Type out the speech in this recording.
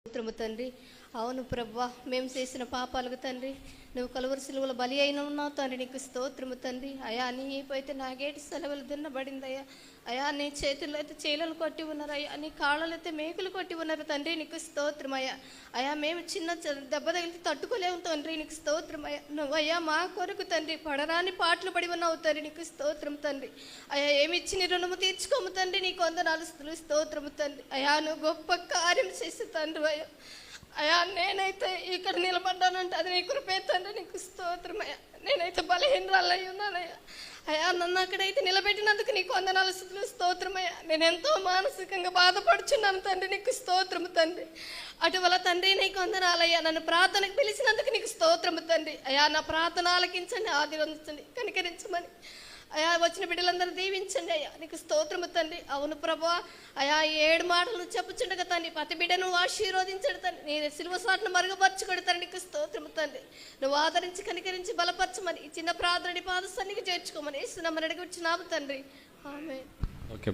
స్తోత్రము తండ్రి. అవును ప్రభా, మేము చేసిన పాపాలకు తండ్రి నువ్వు కలువరి సిలువలో బలి అయిన ఉన్నావు తండ్రి. నీకు స్తోత్రము తండ్రి. అయా నీ అయితే నాగేటి సెలవులు దున్నబడిందయ్యా. అయా నీ చేతుల్లో అయితే చీలలు కొట్టి ఉన్నారు అయ్యా, నీ కాళ్ళలో అయితే మేకులు కొట్టి ఉన్నారు తండ్రి. నీకు స్తోత్రం అయ్యా. అయా మేము చిన్న దెబ్బ తగిలితే తట్టుకోలేము తండ్రి. నీకు స్తోత్రం అయ్యా. నువ్వయ్యా మా కొరకు తండ్రి పడరాని పాటలు పడి ఉన్నావు తండ్రి. నీకు స్తోత్రం తండ్రి. అయా ఏమిచ్చి నీ రుణము తీర్చుకోము తండ్రి. నీకు వందనాలు స్తోత్రము తండ్రి. అయా నువ్వు గొప్ప కార్యం చేసి తండ్రి అయ్యా. అయా నేనైతే ఇక్కడ నిలబడ్డానంటే అది నీ కృపే తండ్రి. నీకు స్తోత్రం అయ్యా. నేనైతే బలహీనరాలై ఉన్నానయ్యా. అయా నన్ను అక్కడైతే నిలబెట్టినందుకు నీకు వందనాలు స్తోత్రమయ్యా. నేను ఎంతో మానసికంగా బాధపడుచున్నాను తండ్రి. నీకు స్తోత్రము తండ్రి. అటువల తండ్రి నీకు వందనాలయ్యా. నన్ను ప్రార్థనకు పిలిచినందుకు నీకు స్తోత్రము తండ్రి. అయా నా ప్రార్థన ఆలకించండి, ఆశీర్వదించండి, కనికరించమని అయా వచ్చిన బిడ్డలందరూ దీవించండి అయ్యా. నీకు స్తోత్రము తండ్రి. అవును ప్రభువా, అయా 7 మాటలు చెప్పుచుండగా తండ్రి ప్రతి బిడ్డను ఆశీర్వదించడు తండ్రి. నీ సిలువ సాటును మరుగుపరచుకొడు తండ్రి. నీకు స్తోత్రము తండ్రి. నువ్వు ఆదరించి కనికరించి బలపరచమని ఈ చిన్న ప్రార్థనని పాద సన్నిధికి చేర్చుకోమని యేసు నామమున అడిగి వచ్చినాము తండ్రి. ఆమేన్. ఓకే.